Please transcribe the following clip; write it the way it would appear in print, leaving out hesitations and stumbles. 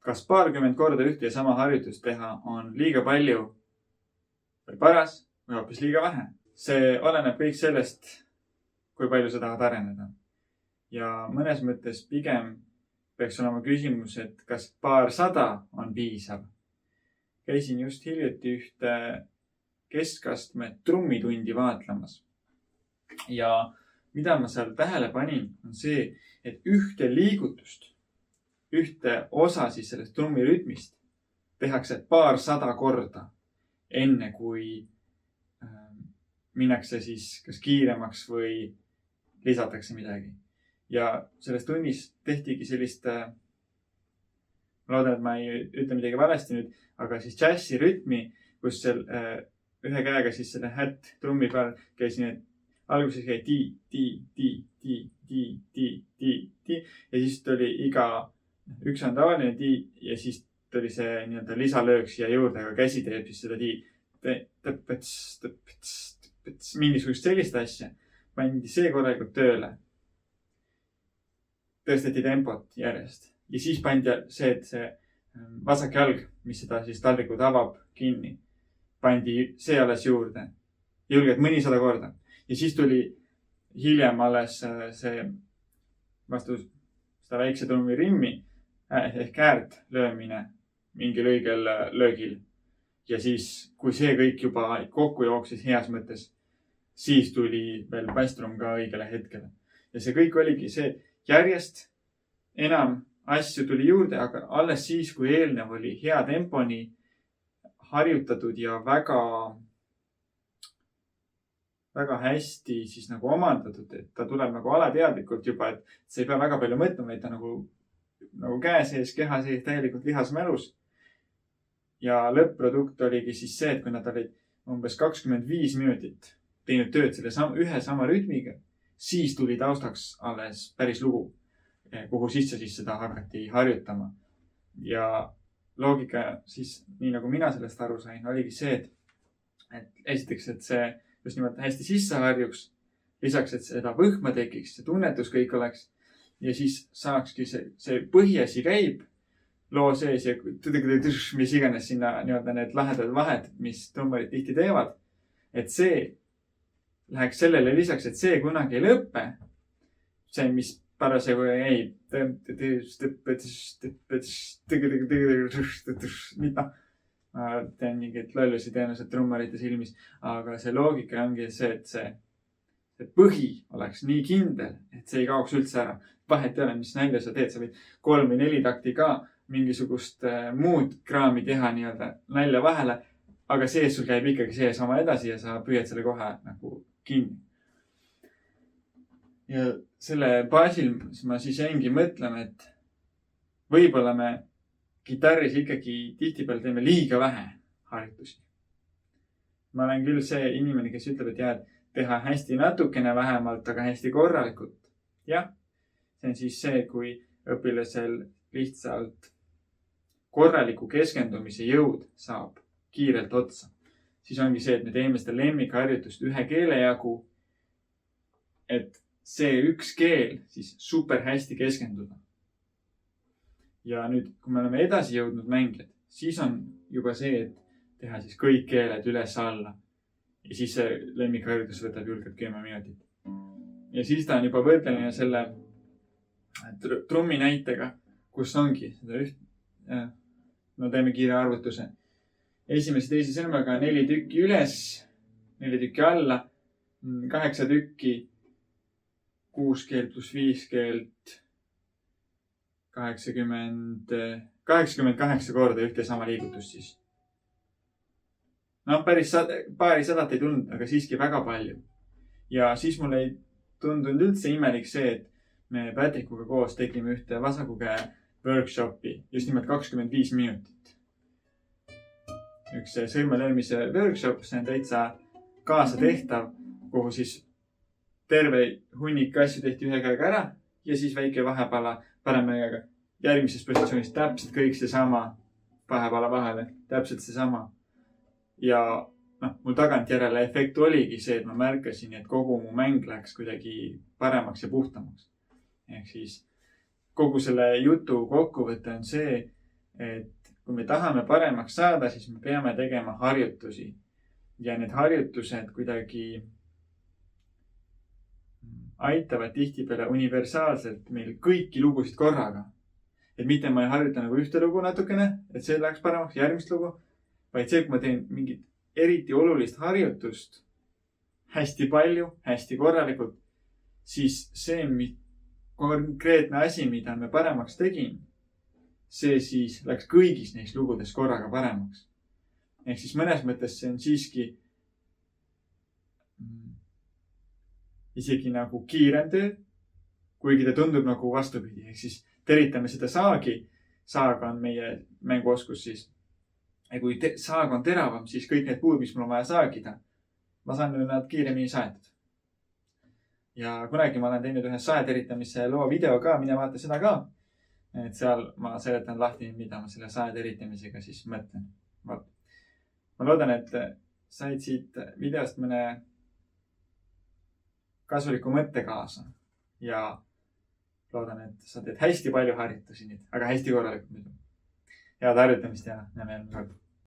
kas paarkümmend korda ühte ja sama harjutust teha on liiga palju või paras või hoopis liiga vähe. See oleneb kõik sellest, kui palju sa tahad areneda. Ja mõnes mõttes pigem peaks olema küsimus, et kas paarsada on piisav. Käisin just hiljuti ühte keskastme trummitundi vaatlemas. Ja mida ma seal tähele panin, on see, et ühte liigutust, ühte osa siis sellest trummirütmist tehakse paarsada korda, enne kui minnakse siis kas kiiremaks või lisatakse midagi. Ja selles tunnis tehtigi sellist, ma loodan, et ma ei ütle midagi valesti nüüd, aga siis džässi rütmi, kus seal ühe käega siis selle hätt trummi peal käis nii, et alguses käi ti ja siis tuli üks on tavaline ti ja siis tuli see nii-öelda lisalöök siia juurde, aga käsi teeb siis seda mingisugust sellist asja. Pandi see korralikult tööle. Tõsteti tempot järjest. Ja siis pandi see, et see vasak jalg, mis seda siis taldrikud avab kinni, pandi see alles juurde. Julgelt mõnisada korda. Ja siis tuli hiljem alles see vastu seda väikse trummi rimmi ehk äärt löömine mingil õigel löögil. Ja siis, kui see kõik juba kokku jooksis heas mõttes, siis tuli veel basstrum ka õigele hetkele. Ja see kõik oligi see, järjest enam asju tuli juurde, aga alles siis, kui eelnev oli hea temponi harjutatud ja väga hästi siis nagu omandatud, et ta tuleb nagu alateadlikult juba, et sa ei pea väga palju mõtlema, et ta nagu käe sees, keha sees täielikult lihasmälus. Ja lõpp-produkt oligi siis see, et kui nad olid umbes 25 minutit teinud tööd selle ühe sama rütmiga, siis tuli taustaks alles päris lugu, kuhu sisse siis seda hakati harjutama. Ja loogika siis, nii nagu mina sellest aru sain, oligi see, et esiteks, et see just nimelt hästi sisse harjuks, lisaks, et seda võhma tekiks, see tunnetus kõik oleks ja siis saakski see põhiasi käib loo sees ja mis iganes sinna nii-öelda need lahedad vahed, mis trummarid tihti teevad, et see läheks sellele lisaks, et see kunagi ei lõppe. See, mis parasjagu ei mida ma teen mingit lollusi tõenäoliselt trummarite silmis, aga see loogika ongi see, et see põhi oleks nii kindel, et see ei kaoks üldse ära. Vahet ei ole, mis nälja sa teed, sa võid 3 või 4 takti ka mingisugust muud kraami teha nii-öelda nälja vahele, aga sees sul käib ikkagi see sama edasi ja sa püüad selle kohe nagu kinni. Ja selle baasil ma siis jäingi mõtlema, et võib-olla me kitarris ikkagi tihtipeale teeme liiga vähe harjutusi. Ma olen küll see inimene, kes ütleb, et jah, teha hästi natukene vähemalt, aga hästi korralikult. Jah, see on siis see, kui õpilasel lihtsalt korraliku keskendumise jõud saab kiirelt otsa. Siis ongi see, et me teeme seda lemmikharjutust ühe keele jagu, et see üks keel siis super hästi keskenduda. Ja nüüd, kui me oleme edasi jõudnud mängijad, siis on juba see, et teha siis kõik keeled üles alla. Ja siis see lemmikharjutus võtab julgelt 10 minutit. Ja siis ta on juba võrdleline selle trummi näitega, kus ongi seda no teeme kiire arvutuse. Esimese teise sõrmega 4 tükki üles, 4 tükki alla, 8 tükki, 6 keelt plus 5 keelt, 88 korda ühte sama liigutust siis. No päris paari sadat ei tulnud, aga siiski väga palju. Ja siis mul ei tundunud üldse imelik see, et me Patrikuga koos tegime ühte vasaku käe workshopi, just nimelt 25 minutit. Üks sõrmelöömise workshop, see on täitsa kaasa tehtav, kuhu siis terve hunnik asju tehti ühe käega ära ja siis väike vahepala parema käega. Järgmises positsioonis täpselt kõik seesama vahepala vahele, täpselt seesama. Ja mul tagantjärele efekt oligi see, et ma märkasin, et kogu mu mäng läks kuidagi paremaks ja puhtamaks. Ehk siis kogu selle jutu kokkuvõte on see, et kui me tahame paremaks saada, siis me peame tegema harjutusi ja need harjutused kuidagi aitavad tihtipeale universaalselt meil kõiki lugusid korraga. Et mitte ma ei harjuta nagu ühte lugu natukene, et see läheks paremaks, järgmist lugu, vaid see, kui ma teen mingit eriti olulist harjutust hästi palju, hästi korralikult, siis see konkreetne asi, mida me paremaks tegin, see siis läks kõigis neis lugudes korraga paremaks. Ehk siis mõnes mõttes see on siiski isegi nagu kiirem töö, kuigi ta tundub nagu vastupidi. Ehk siis teritame seda saagi. Saag on meie mänguoskus siis. Ja kui saag on teravam, siis kõik need puud, mis mul on vaja saagida, ma saan nad kiiremini saetud. Ja kunagi ma olen teinud ühe saeteritamise loo video ka, mine vaata seda ka. Et seal ma seletan lahti, mida ma selle saeteritamisega siis mõtlen. Ma loodan, et said siit videost mõne kasuliku mõtte kaasa ja loodan, et sa teed hästi palju harjutusi nüüd, aga hästi korralikult muidu. Head harjutamist ja näeme järgmine kord.